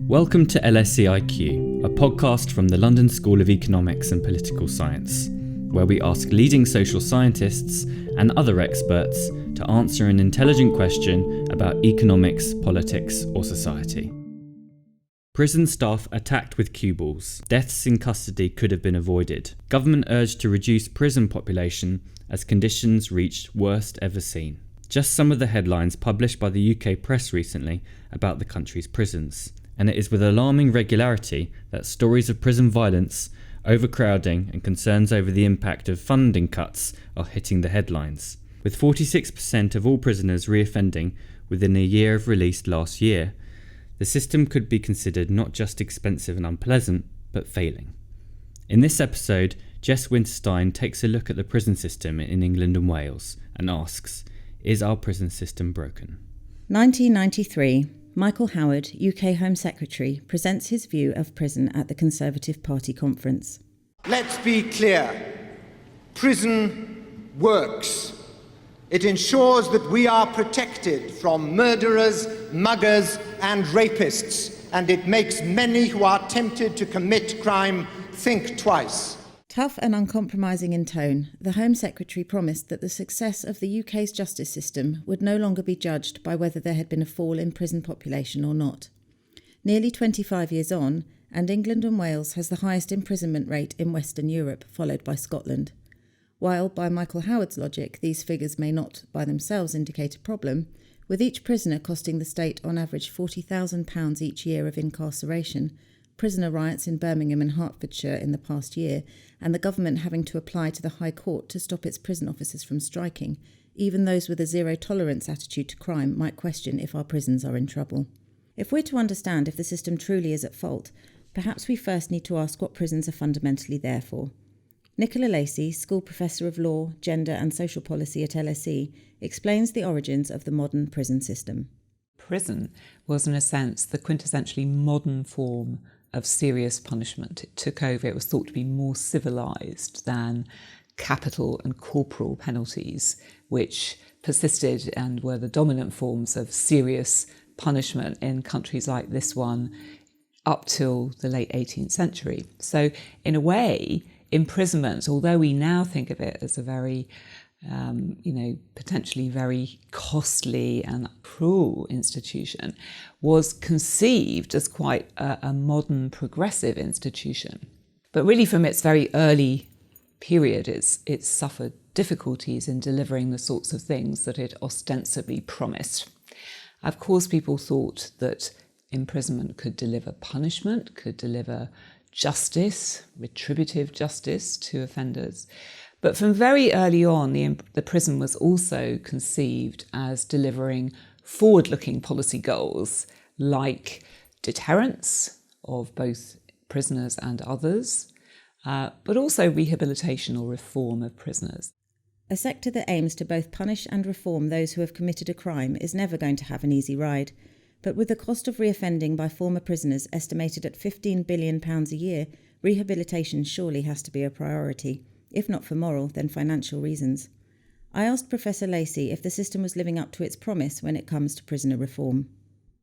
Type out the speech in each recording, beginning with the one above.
Welcome to LSE IQ, a podcast from the London School of Economics and Political Science, where we ask leading social scientists and other experts to answer an intelligent question about economics, politics, or society. Prison staff attacked with cue balls. Deaths in custody could have been avoided. Government urged to reduce prison population as conditions reached worst ever seen. Just some of the headlines published by the UK press recently about the country's prisons. And it is with alarming regularity that stories of prison violence, overcrowding and concerns over the impact of funding cuts are hitting the headlines. With 46% of all prisoners reoffending within a year of release last year, the system could be considered not just expensive and unpleasant, but failing. In this episode, Jess Winterstein takes a look at the prison system in England and Wales and asks, is our prison system broken? 1993, Michael Howard, UK Home Secretary, presents his view of prison at the Conservative Party conference. Let's be clear. Prison works. It ensures that we are protected from murderers, muggers and rapists, and it makes many who are tempted to commit crime think twice. Tough and uncompromising in tone, the Home Secretary promised that the success of the UK's justice system would no longer be judged by whether there had been a fall in prison population or not. Nearly 25 years on, and England and Wales has the highest imprisonment rate in Western Europe, followed by Scotland. While, by Michael Howard's logic, these figures may not by themselves indicate a problem, with each prisoner costing the state on average £40,000 each year of incarceration, prisoner riots in Birmingham and Hertfordshire in the past year, and the government having to apply to the High Court to stop its prison officers from striking, even those with a zero-tolerance attitude to crime might question if our prisons are in trouble. If we're to understand if the system truly is at fault, perhaps we first need to ask what prisons are fundamentally there for. Nicola Lacey, School Professor of Law, Gender and Social Policy at LSE, explains the origins of the modern prison system. Prison was, in a sense, the quintessentially modern form of serious punishment. It took over, it was thought to be more civilised than capital and corporal penalties, which persisted and were the dominant forms of serious punishment in countries like this one up till the late 18th century. So, in a way, imprisonment, although we now think of it as a very potentially very costly and cruel institution, was conceived as quite a modern progressive institution. But really from its very early period, it's suffered difficulties in delivering the sorts of things that it ostensibly promised. Of course, people thought that imprisonment could deliver punishment, could deliver justice, retributive justice to offenders. But from very early on, the prison was also conceived as delivering forward-looking policy goals like deterrence of both prisoners and others, but also rehabilitation or reform of prisoners. A sector that aims to both punish and reform those who have committed a crime is never going to have an easy ride. But with the cost of reoffending by former prisoners estimated at £15 billion a year, rehabilitation surely has to be a priority. If not for moral, then financial reasons. I asked Professor Lacey if the system was living up to its promise when it comes to prisoner reform.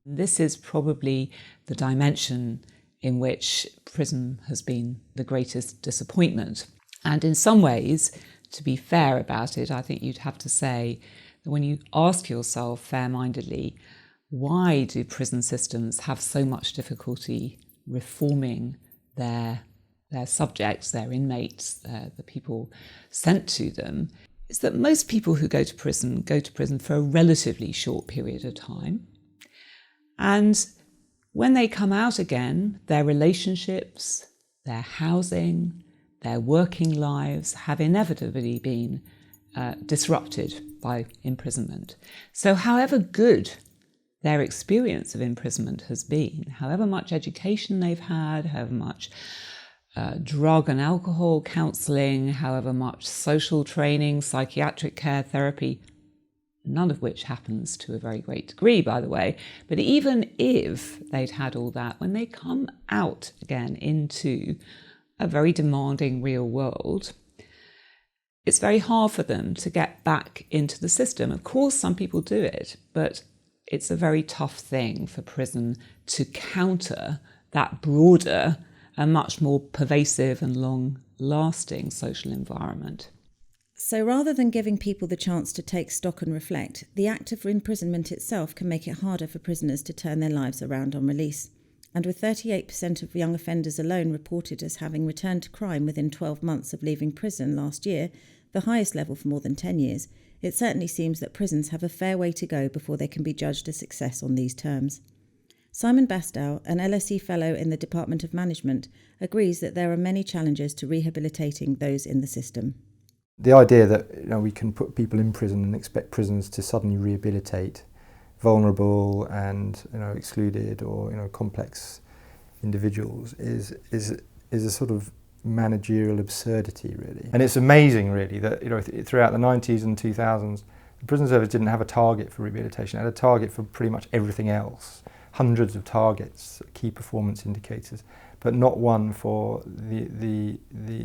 This is probably the dimension in which prison has been the greatest disappointment. And in some ways, to be fair about it, I think you'd have to say that when you ask yourself fair-mindedly, why do prison systems have so much difficulty reforming their subjects, their inmates, the people sent to them, is that most people who go to prison for a relatively short period of time. And when they come out again, their relationships, their housing, their working lives have inevitably been disrupted by imprisonment. So however good their experience of imprisonment has been, however much education they've had, however much drug and alcohol counselling, however much social training, psychiatric care, therapy, none of which happens to a very great degree, by the way. But even if they'd had all that, when they come out again into a very demanding real world, it's very hard for them to get back into the system. Of course, some people do it, but it's a very tough thing for prison to counter that broader and much more pervasive and long-lasting social environment. So rather than giving people the chance to take stock and reflect, the act of imprisonment itself can make it harder for prisoners to turn their lives around on release. And with 38% of young offenders alone reported as having returned to crime within 12 months of leaving prison last year, the highest level for more than 10 years, it certainly seems that prisons have a fair way to go before they can be judged a success on these terms. Simon Bastow, an LSE Fellow in the Department of Management, agrees that there are many challenges to rehabilitating those in the system. The idea that we can put people in prison and expect prisoners to suddenly rehabilitate vulnerable and excluded or complex individuals is a sort of managerial absurdity, really. And it's amazing, really, that throughout the 90s and 2000s, the prison service didn't have a target for rehabilitation; it had a target for pretty much everything else. Hundreds of targets, key performance indicators, but not one for the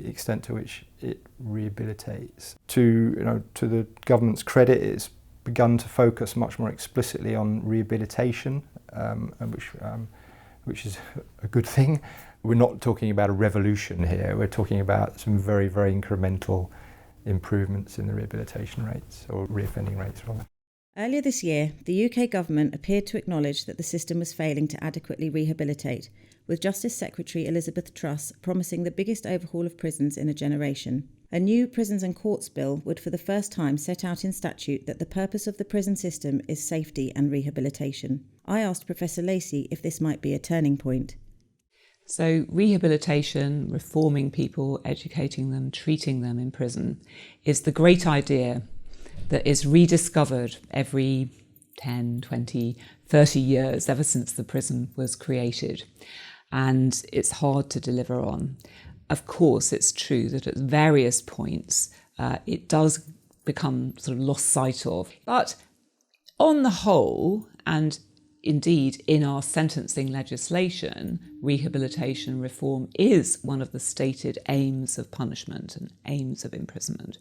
extent to which it rehabilitates. To the government's credit, it's begun to focus much more explicitly on rehabilitation, which is a good thing. We're not talking about a revolution here. We're talking about some very, very incremental improvements in the rehabilitation rates, or reoffending rates, rather. Earlier this year, the UK government appeared to acknowledge that the system was failing to adequately rehabilitate, with Justice Secretary Elizabeth Truss promising the biggest overhaul of prisons in a generation. A new Prisons and Courts Bill would for the first time set out in statute that the purpose of the prison system is safety and rehabilitation. I asked Professor Lacey if this might be a turning point. So rehabilitation, reforming people, educating them, treating them in prison is the great idea that is rediscovered every 10, 20, 30 years ever since the prison was created. And it's hard to deliver on. Of course, it's true that at various points it does become sort of lost sight of. But on the whole, and indeed in our sentencing legislation, rehabilitation reform is one of the stated aims of punishment and aims of imprisonment.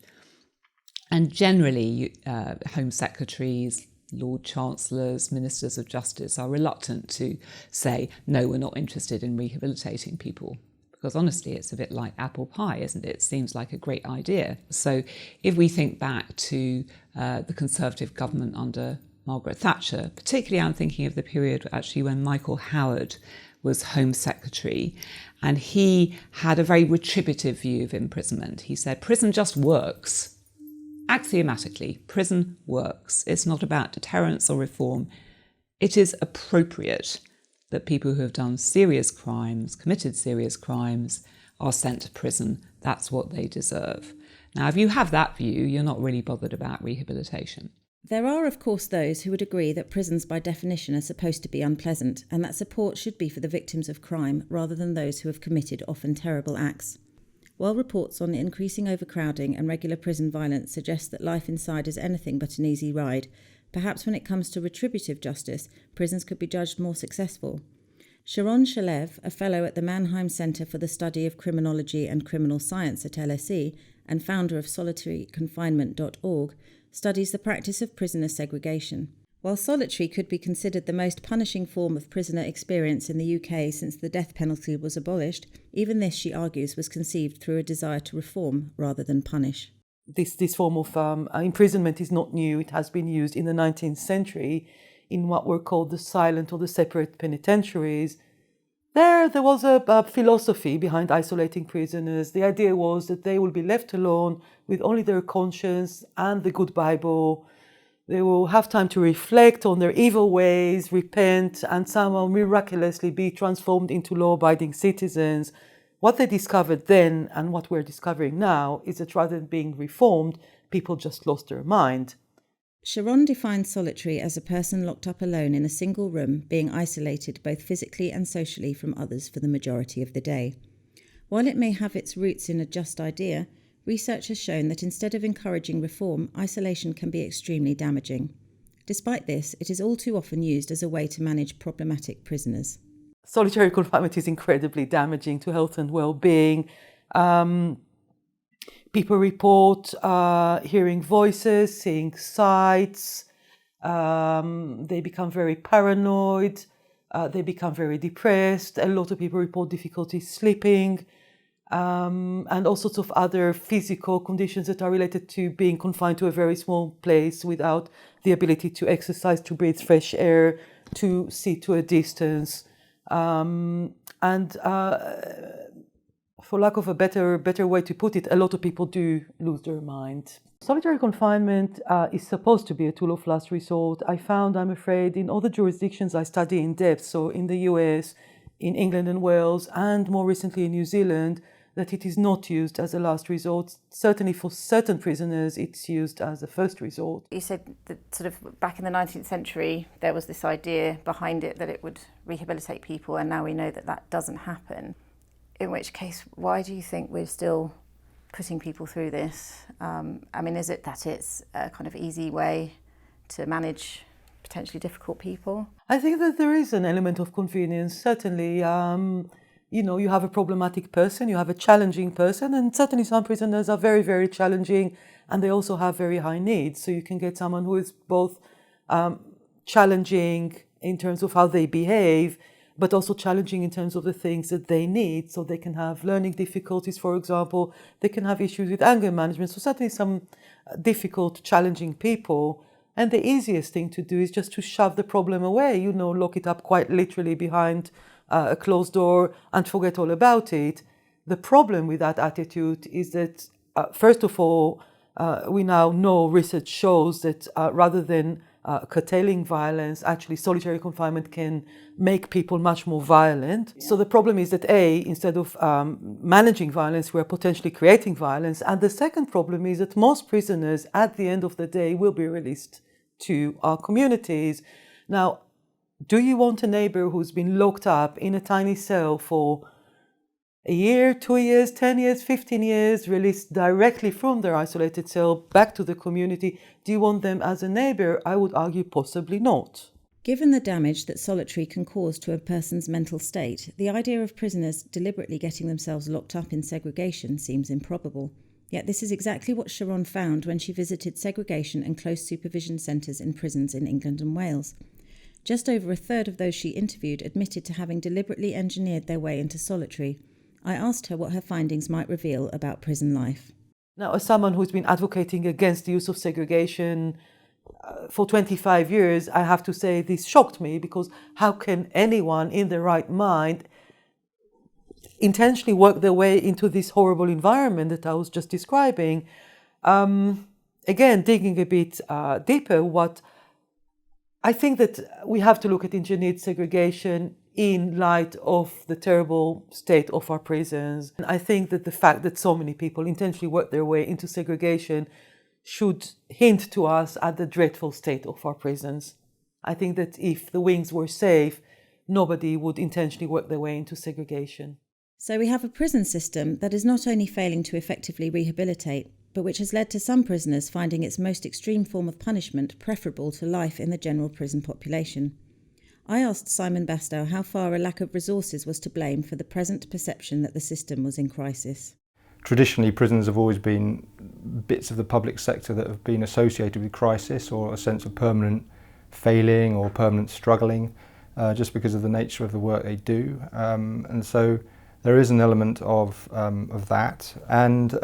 And generally, Home Secretaries, Lord Chancellors, Ministers of Justice are reluctant to say, no, we're not interested in rehabilitating people. Because honestly, it's a bit like apple pie, isn't it? It seems like a great idea. So if we think back to the Conservative government under Margaret Thatcher, particularly I'm thinking of the period actually when Michael Howard was Home Secretary, and he had a very retributive view of imprisonment. He said, prison just works. Axiomatically, prison works. It's not about deterrence or reform. It is appropriate that people who have done serious crimes, committed serious crimes, are sent to prison. That's what they deserve. Now, if you have that view, you're not really bothered about rehabilitation. There are, of course, those who would agree that prisons by definition are supposed to be unpleasant and that support should be for the victims of crime rather than those who have committed often terrible acts. While reports on increasing overcrowding and regular prison violence suggest that life inside is anything but an easy ride, perhaps when it comes to retributive justice, prisons could be judged more successful. Sharon Shalev, a fellow at the Mannheim Centre for the Study of Criminology and Criminal Science at LSE and founder of solitaryconfinement.org, studies the practice of prisoner segregation. While solitary could be considered the most punishing form of prisoner experience in the UK since the death penalty was abolished, even this, she argues, was conceived through a desire to reform rather than punish. This form of imprisonment is not new. It has been used in the 19th century in what were called the silent or the separate penitentiaries. There was a philosophy behind isolating prisoners. The idea was that they will be left alone with only their conscience and the good Bible. They will have time to reflect on their evil ways, repent, and somehow miraculously be transformed into law-abiding citizens. What they discovered then and what we're discovering now is that rather than being reformed, people just lost their mind. Sharon defines solitary as a person locked up alone in a single room, being isolated both physically and socially from others for the majority of the day. While it may have its roots in a just idea, research has shown that instead of encouraging reform, isolation can be extremely damaging. Despite this, it is all too often used as a way to manage problematic prisoners. Solitary confinement is incredibly damaging to health and well-being. People report hearing voices, seeing sights. They become very paranoid. They become very depressed. A lot of people report difficulty sleeping, and all sorts of other physical conditions that are related to being confined to a very small place without the ability to exercise, to breathe fresh air, to see to a distance. For lack of a better way to put it, a lot of people do lose their mind. Solitary confinement is supposed to be a tool of last resort. I found, I'm afraid, in all the jurisdictions I study in depth, so in the US, in England and Wales, and more recently in New Zealand, that it is not used as a last resort. Certainly for certain prisoners, it's used as a first resort. You said that sort of back in the 19th century, there was this idea behind it that it would rehabilitate people, and now we know that that doesn't happen. In which case, why do you think we're still putting people through this? I mean, is it that it's a kind of easy way to manage potentially difficult people? I think that there is an element of convenience, certainly. You have a problematic person, you have a challenging person, and certainly some prisoners are very, very challenging, and they also have very high needs. So you can get someone who is both challenging in terms of how they behave, but also challenging in terms of the things that they need. So they can have learning difficulties, for example. They can have issues with anger management. So certainly some difficult, challenging people. And the easiest thing to do is just to shove the problem away, lock it up quite literally behind a closed door and forget all about it. The problem with that attitude is that, first of all, we now know research shows that rather than curtailing violence, actually solitary confinement can make people much more violent. Yeah. So the problem is that instead of managing violence, we're potentially creating violence. And the second problem is that most prisoners at the end of the day will be released to our communities. Now, do you want a neighbor who's been locked up in a tiny cell for a year, 2 years, 10 years, 15 years, released directly from their isolated cell back to the community? Do you want them as a neighbor? I would argue possibly not. Given the damage that solitary can cause to a person's mental state, the idea of prisoners deliberately getting themselves locked up in segregation seems improbable. Yet this is exactly what Sharon found when she visited segregation and close supervision centres in prisons in England and Wales. Just over a third of those she interviewed admitted to having deliberately engineered their way into solitary. I asked her what her findings might reveal about prison life. Now, as someone who's been advocating against the use of segregation for 25 years, I have to say this shocked me, because how can anyone in their right mind intentionally work their way into this horrible environment that I was just describing? Again, digging a bit deeper, I think that we have to look at engineered segregation in light of the terrible state of our prisons. And I think that the fact that so many people intentionally work their way into segregation should hint to us at the dreadful state of our prisons. I think that if the wings were safe, nobody would intentionally work their way into segregation. So we have a prison system that is not only failing to effectively rehabilitate, but which has led to some prisoners finding its most extreme form of punishment preferable to life in the general prison population. I asked Simon Bastow how far a lack of resources was to blame for the present perception that the system was in crisis. Traditionally, prisons have always been bits of the public sector that have been associated with crisis or a sense of permanent failing or permanent struggling, just because of the nature of the work they do. And so there is an element of that, and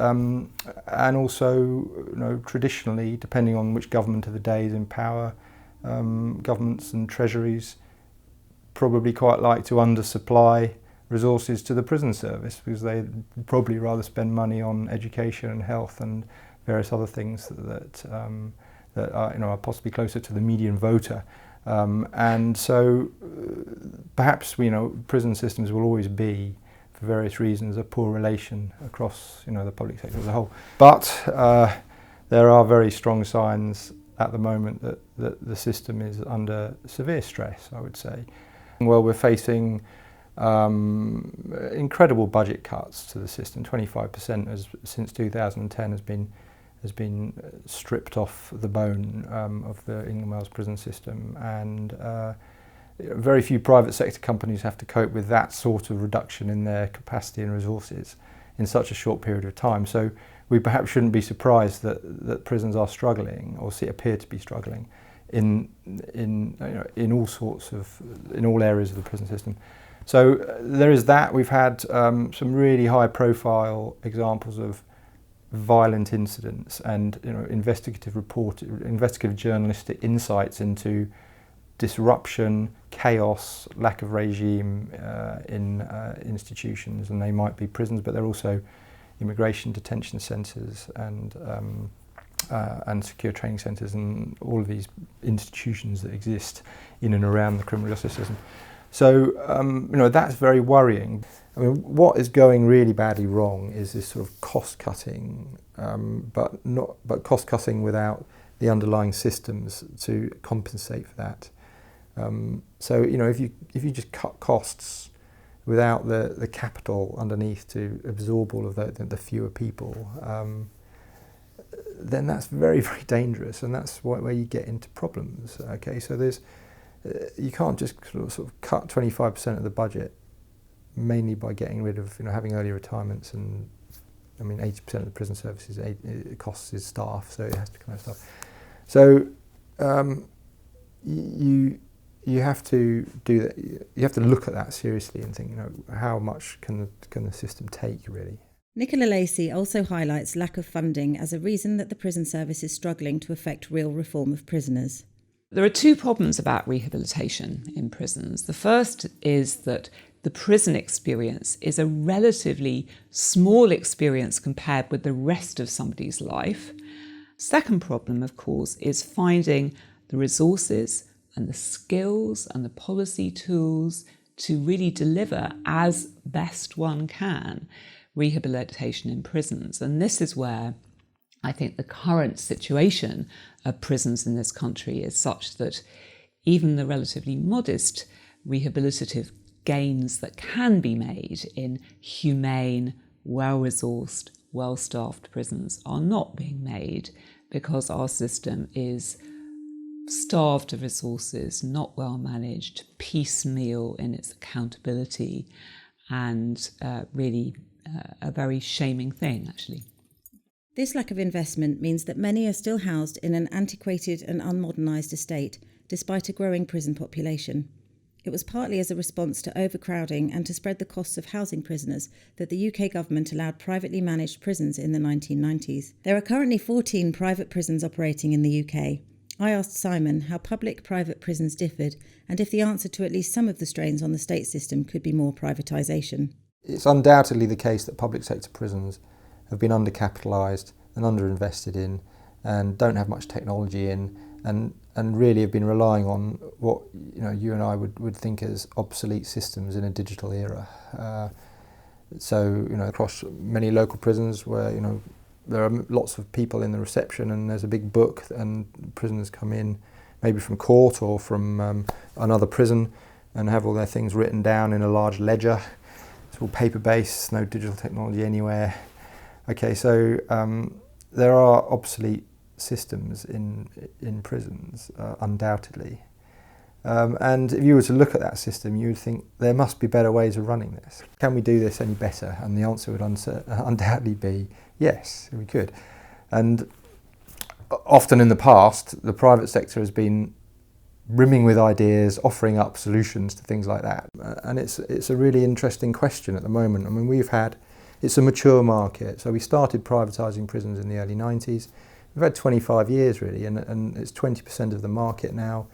also, traditionally, depending on which government of the day is in power, governments and treasuries probably quite like to undersupply resources to the prison service, because they probably rather spend money on education and health and various other things that are possibly closer to the median voter. And so perhaps prison systems will always be, for various reasons, a poor relation across the public sector as a whole. But there are very strong signs at the moment that the system is under severe stress, I would say. Well, we're facing incredible budget cuts to the system. 25% since 2010 has been stripped off the bone of the England and Wales prison system, and very few private sector companies have to cope with that sort of reduction in their capacity and resources in such a short period of time. So we perhaps shouldn't be surprised that prisons are struggling or appear to be struggling in all sorts of, in all areas of the prison system. So there is that. We've had some really high-profile examples of violent incidents and investigative journalistic insights into disruption, chaos, lack of regime in institutions, and they might be prisons, but they're also immigration detention centres and secure training centres and all of these institutions that exist in and around the criminal justice system. So that's very worrying. I mean, what is going really badly wrong is this sort of cost cutting, but cost cutting without the underlying systems to compensate for that. So if you just cut costs without the capital underneath to absorb all of the fewer people, then that's very, very dangerous, and that's where you get into problems. Okay, so you can't just sort of cut 25% of the budget mainly by getting rid of having early retirements, and I mean 80% of the prison services it costs is staff, so it has to come out of staff. So you have to do that. You have to look at that seriously and think, how much can the system take really. Nicola Lacey also highlights lack of funding as a reason that the prison service is struggling to effect real reform of prisoners. There are two problems about rehabilitation in prisons. The first is that the prison experience is a relatively small experience compared with the rest of somebody's life. Second problem, of course, is finding the resources and the skills and the policy tools to really deliver as best one can rehabilitation in prisons. And this is where I think the current situation of prisons in this country is such that even the relatively modest rehabilitative gains that can be made in humane, well-resourced, well-staffed prisons are not being made because our system is starved of resources, not well managed, piecemeal in its accountability, and really a very shaming thing, actually. This lack of investment means that many are still housed in an antiquated and unmodernised estate, despite a growing prison population. It was partly as a response to overcrowding and to spread the costs of housing prisoners that the UK government allowed privately managed prisons in the 1990s. There are currently 14 private prisons operating in the UK. I asked Simon how public-private prisons differed and if the answer to at least some of the strains on the state system could be more privatisation. It's undoubtedly the case that public sector prisons have been undercapitalised and underinvested in and don't have much technology in and really have been relying on what you and I would think as obsolete systems in a digital era. So across many local prisons where there are lots of people in the reception and there's a big book and prisoners come in maybe from court or from another prison and have all their things written down in a large ledger. It's all paper-based, no digital technology anywhere. Okay, so there are obsolete systems in prisons, undoubtedly. And if you were to look at that system, you would think there must be better ways of running this. Can we do this any better? And the answer would undoubtedly be yes, we could. And often in the past, the private sector has been brimming with ideas, offering up solutions to things like that. And it's a really interesting question at the moment. I mean, it's a mature market. So we started privatising prisons in the early 90s. We've had 25 years really, and it's 20% of the market now.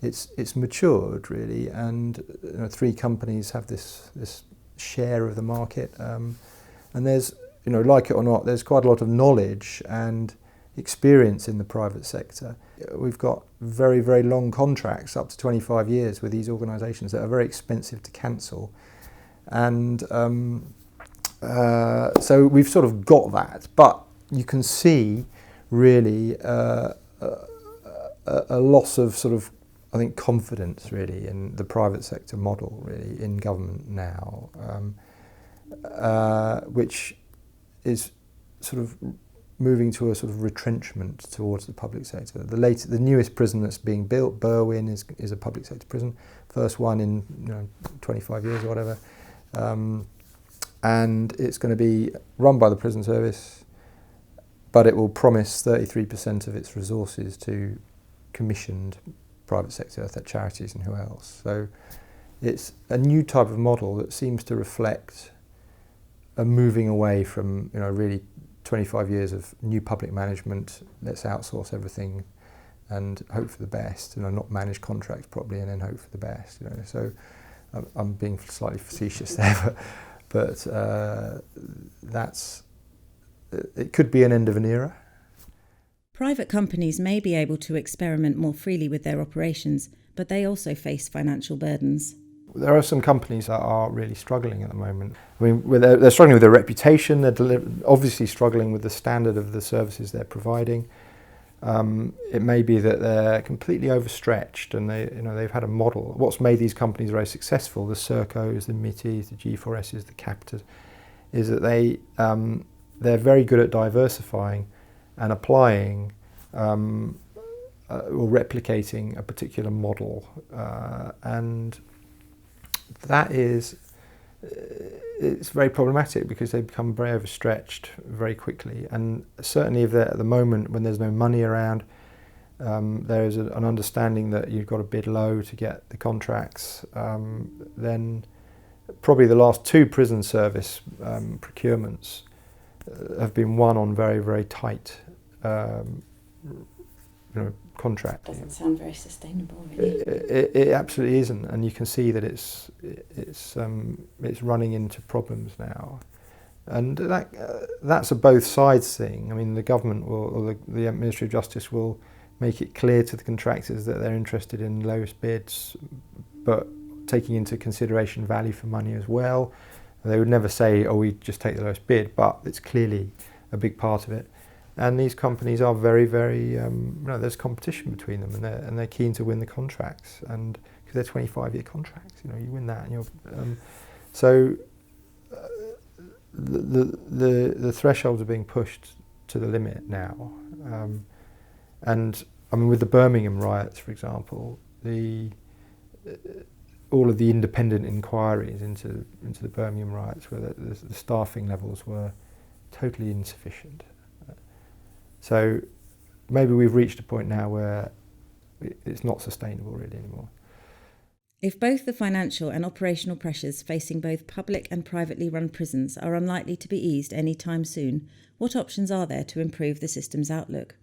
It's matured really, and 3 companies have this share of the market. And there's, like it or not, there's quite a lot of knowledge and experience in the private sector. We've got very, very long contracts, up to 25 years, with these organisations that are very expensive to cancel. And so we've sort of got that, but you can see really a loss of sort of, I think, confidence really in the private sector model really in government now, which is sort of moving to a sort of retrenchment towards the public sector. The newest prison that's being built, Berwyn, is a public sector prison, first one in 25 years or whatever, and it's going to be run by the prison service, but it will promise 33% of its resources to commissioned private sector, charities and who else. So it's a new type of model that seems to reflect a moving away from, really 25 years of new public management. Let's outsource everything and hope for the best, not manage contracts properly and then hope for the best. So I'm being slightly facetious there, but it could be an end of an era. Private companies may be able to experiment more freely with their operations, but they also face financial burdens. There are some companies that are really struggling at the moment. I mean, they're struggling with their reputation. They're obviously struggling with the standard of the services they're providing. It may be that they're completely overstretched, and they've had a model. What's made these companies very successful, the Sercos, the MITIs, the G4Ss, the Captas, is that they're very good at diversifying and applying or replicating a particular model, and that it's very problematic because they become very overstretched very quickly. And certainly at the moment when there's no money around, there is an understanding that you've got to bid low to get the contracts. Then probably the last 2 prison service procurements have been won on very, very tight contract. Doesn't sound very sustainable, really. It absolutely isn't, and you can see that it's running into problems now, and that's a both sides thing. I mean, the government or the Ministry of Justice will make it clear to the contractors that they're interested in lowest bids, but taking into consideration value for money as well. They would never say, "Oh, we just take the lowest bid," but it's clearly a big part of it. And these companies are very, very, there's competition between them, and they're keen to win the contracts, and because they're 25-year contracts, you win that, and you're, so the thresholds are being pushed to the limit now, and I mean with the Birmingham riots, for example, all of the independent inquiries into the Birmingham riots, where the staffing levels were totally insufficient. So maybe we've reached a point now where it's not sustainable really anymore. If both the financial and operational pressures facing both public and privately run prisons are unlikely to be eased any time soon, what options are there to improve the system's outlook?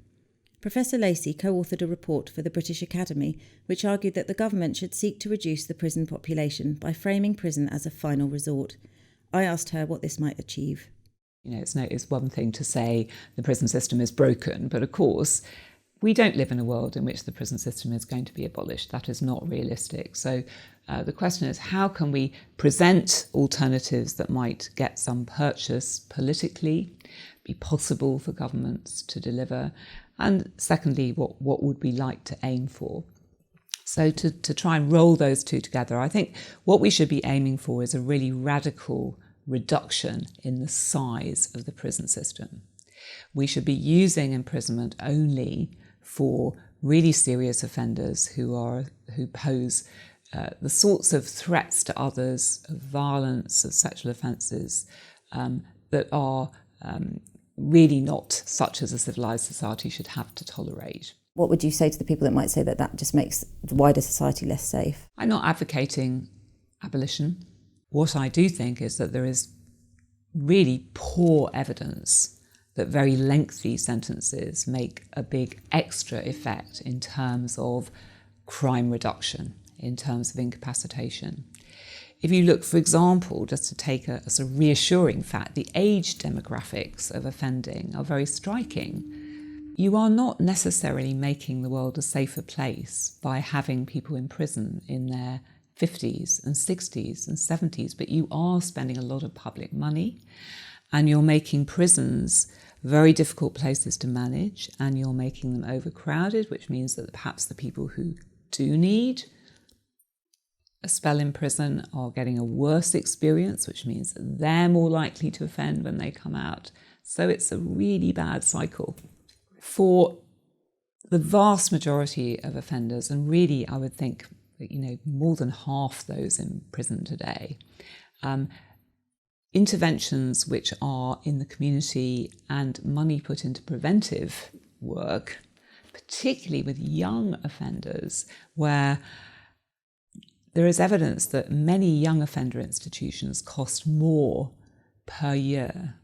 Professor Lacey co-authored a report for the British Academy which argued that the government should seek to reduce the prison population by framing prison as a final resort. I asked her what this might achieve. It's one thing to say the prison system is broken, but of course, we don't live in a world in which the prison system is going to be abolished. That is not realistic. So the question is, how can we present alternatives that might get some purchase politically, be possible for governments to deliver? And secondly, what would we like to aim for? So to try and roll those two together, I think what we should be aiming for is a really radical reduction in the size of the prison system. We should be using imprisonment only for really serious offenders who pose the sorts of threats to others, of violence, of sexual offences that are really not such as a civilised society should have to tolerate. What would you say to the people that might say that just makes the wider society less safe? I'm not advocating abolition. What I do think is that there is really poor evidence that very lengthy sentences make a big extra effect in terms of crime reduction, in terms of incapacitation. If you look, for example, just to take a sort of reassuring fact, the age demographics of offending are very striking. You are not necessarily making the world a safer place by having people in prison in their 50s and 60s and 70s, but you are spending a lot of public money and you're making prisons very difficult places to manage, and you're making them overcrowded, which means that perhaps the people who do need a spell in prison are getting a worse experience, which means that they're more likely to offend when they come out. So it's a really bad cycle. For the vast majority of offenders, and really I would think more than half those in prison today, interventions which are in the community and money put into preventive work particularly with young offenders, where there is evidence that many young offender institutions cost more per year,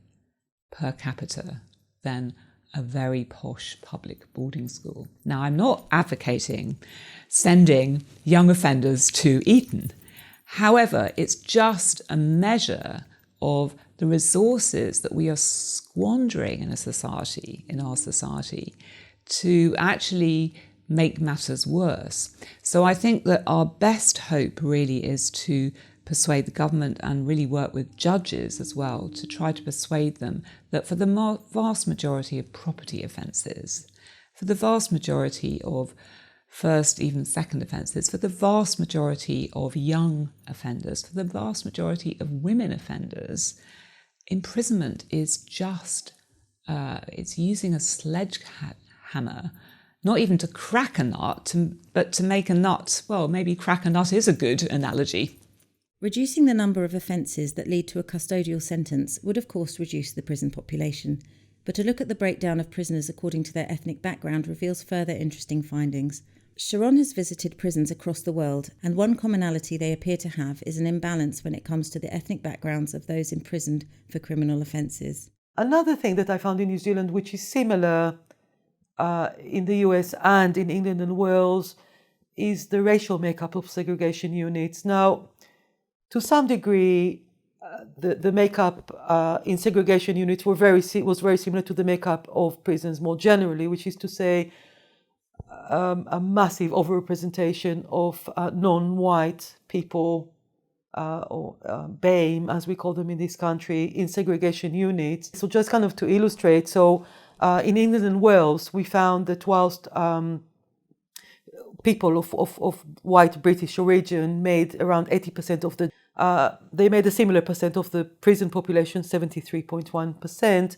per capita, than a very posh public boarding school. Now, I'm not advocating sending young offenders to Eton. However, it's just a measure of the resources that we are squandering in our society, to actually make matters worse. So I think that our best hope really is to persuade the government and really work with judges as well to try to persuade them that for the vast majority of property offences, for the vast majority of first, even second offences, for the vast majority of young offenders, for the vast majority of women offenders, imprisonment is just, it's using a sledgehammer, not even to crack a nut, but to make a nut. Well, maybe crack a nut is a good analogy. Reducing the number of offences that lead to a custodial sentence would of course reduce the prison population, but a look at the breakdown of prisoners according to their ethnic background reveals further interesting findings. Sharon has visited prisons across the world, and one commonality they appear to have is an imbalance when it comes to the ethnic backgrounds of those imprisoned for criminal offences. Another thing that I found in New Zealand, which is similar in the US and in England and Wales, is the racial makeup of segregation units. Now, to some degree, the makeup in segregation units was very similar to the makeup of prisons more generally, which is to say a massive overrepresentation of non-white people, or BAME, as we call them in this country, in segregation units. So just kind of to illustrate, so in England and Wales, we found that whilst people of white British origin made around 80% of the, they made a similar percent of the prison population, 73.1%,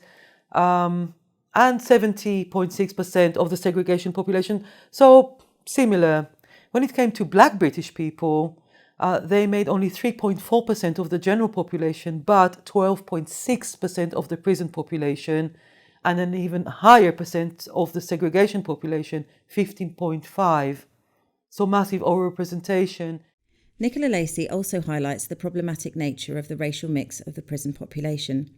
and 70.6% of the segregation population. So similar. When it came to black British people, they made only 3.4% of the general population, but 12.6% of the prison population, and an even higher percent of the segregation population, 15.5%. So massive overrepresentation. Nicola Lacey also highlights the problematic nature of the racial mix of the prison population.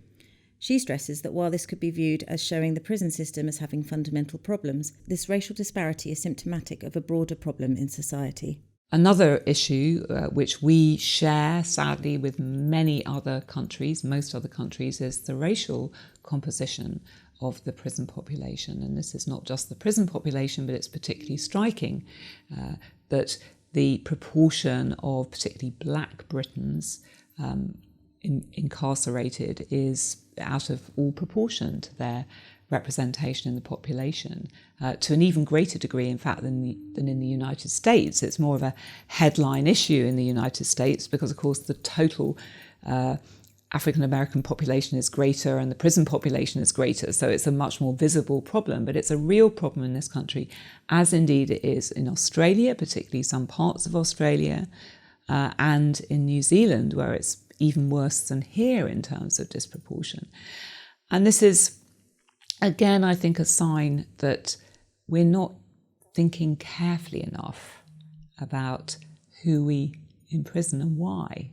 She stresses that while this could be viewed as showing the prison system as having fundamental problems, this racial disparity is symptomatic of a broader problem in society. Another issue which we share, sadly, with many other countries, most other countries, is the racial composition of the prison population. And this is not just the prison population, but it's particularly striking that the proportion of particularly black Britons incarcerated is out of all proportion to their representation in the population, to an even greater degree, in fact, than in the United States. It's more of a headline issue in the United States because, of course, the total African-American population is greater and the prison population is greater, so it's a much more visible problem. But it's a real problem in this country, as indeed it is in Australia, particularly some parts of Australia, and in New Zealand, where it's even worse than here in terms of disproportion. And this is, again, I think, a sign that we're not thinking carefully enough about who we imprison and why.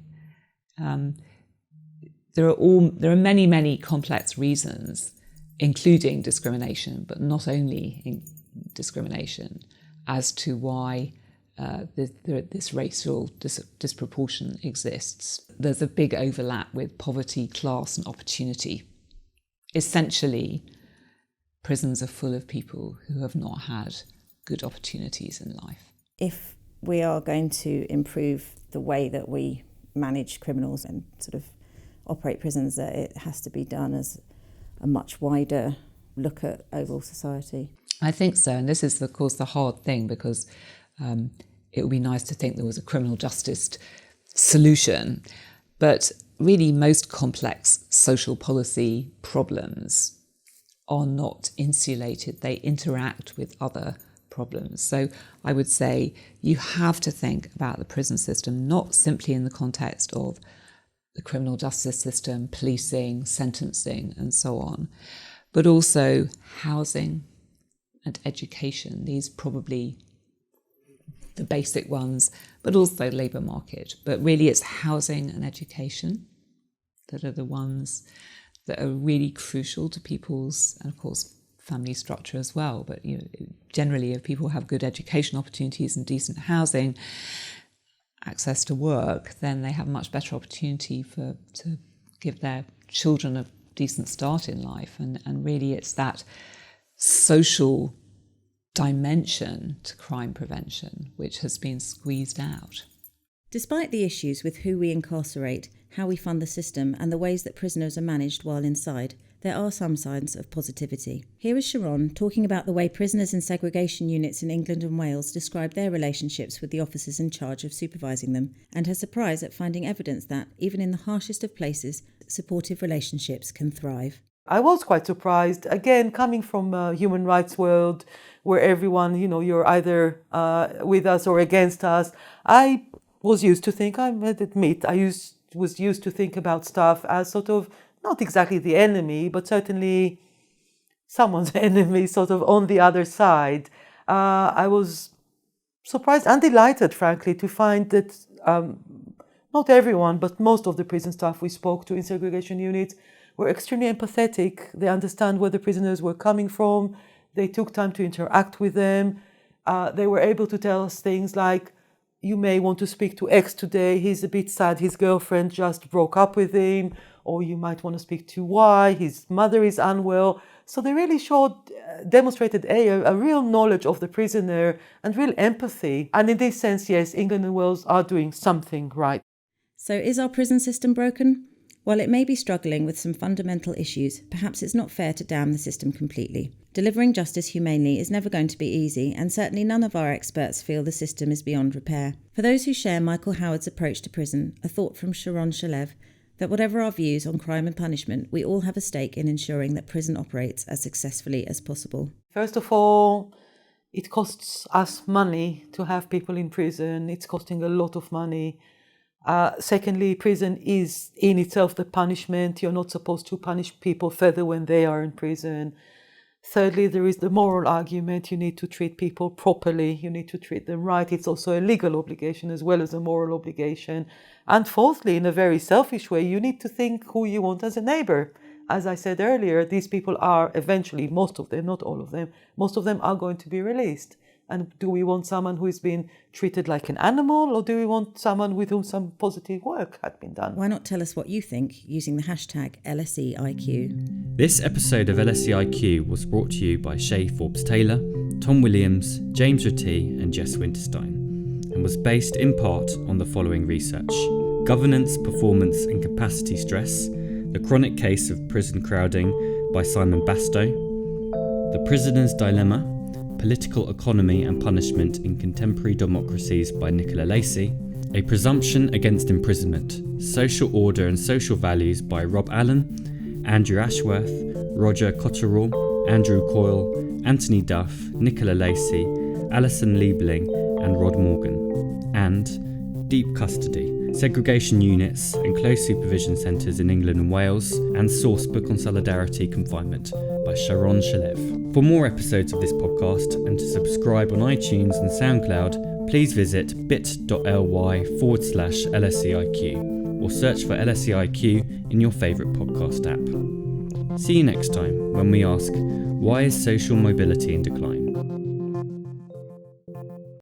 There are many, many complex reasons, including discrimination, but not only discrimination, as to why this racial disproportion exists. There's a big overlap with poverty, class, and opportunity. Essentially, prisons are full of people who have not had good opportunities in life. If we are going to improve the way that we manage criminals and sort of operate prisons, that it has to be done as a much wider look at overall society. I think so, and this is, of course, the hard thing, because it would be nice to think there was a criminal justice solution, but really most complex social policy problems are not insulated. They interact with other problems. So I would say you have to think about the prison system not simply in the context of the criminal justice system, policing, sentencing, and so on, but also housing, and education. These probably the basic ones, but also labour market. But really it's housing and education that are the ones that are really crucial to people's, and of course, family structure as well. But generally, if people have good education opportunities and decent housing, access to work, then they have a much better opportunity to give their children a decent start in life. And really it's that social dimension to crime prevention which has been squeezed out. Despite the issues with who we incarcerate, how we fund the system and the ways that prisoners are managed while inside, there are some signs of positivity. Here is Sharon talking about the way prisoners in segregation units in England and Wales describe their relationships with the officers in charge of supervising them, and her surprise at finding evidence that, even in the harshest of places, supportive relationships can thrive. I was quite surprised, again, coming from a human rights world where everyone, you're either with us or against us. I was used to think, I admit, was used to think about stuff as sort of not exactly the enemy, but certainly someone's enemy, sort of on the other side. I was surprised and delighted, frankly, to find that not everyone, but most of the prison staff we spoke to in segregation units were extremely empathetic. They understand where the prisoners were coming from. They took time to interact with them. They were able to tell us things like, you may want to speak to X today. He's a bit sad. His girlfriend just broke up with him. Or you might want to speak to Y. His mother is unwell. So they really demonstrated a real knowledge of the prisoner and real empathy. And in this sense, yes, England and Wales are doing something right. So is our prison system broken? While it may be struggling with some fundamental issues, perhaps it's not fair to damn the system completely. Delivering justice humanely is never going to be easy, and certainly none of our experts feel the system is beyond repair. For those who share Michael Howard's approach to prison, a thought from Sharon Shalev, that whatever our views on crime and punishment, we all have a stake in ensuring that prison operates as successfully as possible. First of all, it costs us money to have people in prison. It's costing a lot of money. Secondly, prison is in itself the punishment. You're not supposed to punish people further when they are in prison. Thirdly, there is the moral argument. You need to treat people properly. You need to treat them right. It's also a legal obligation as well as a moral obligation. And fourthly, in a very selfish way, you need to think who you want as a neighbor. As I said earlier, these people are eventually, most of them, not all of them, most of them are going to be released. And do we want someone who is being treated like an animal, or do we want someone with whom some positive work had been done? Why not tell us what you think using the hashtag LSE IQ? This episode of LSE IQ was brought to you by Shay Forbes-Taylor, Tom Williams, James Ratty and Jess Winterstein, and was based in part on the following research: Governance, Performance and Capacity Stress, The Chronic Case of Prison Crowding by Simon Bastow, The Prisoner's Dilemma, Political Economy and Punishment in Contemporary Democracies by Nicola Lacey, A Presumption Against Imprisonment, Social Order and Social Values by Rob Allen, Andrew Ashworth, Roger Cotterill, Andrew Coyle, Anthony Duff, Nicola Lacey, Alison Liebling and Rod Morgan, and Deep Custody, Segregation Units and Close Supervision Centres in England and Wales, and Sourcebook on Solidarity Confinement by Sharon Shalev. For more episodes of this podcast and to subscribe on iTunes and SoundCloud, please visit bit.ly/LSEIQ or search for LSE IQ in your favourite podcast app. See you next time when we ask, why is social mobility in decline?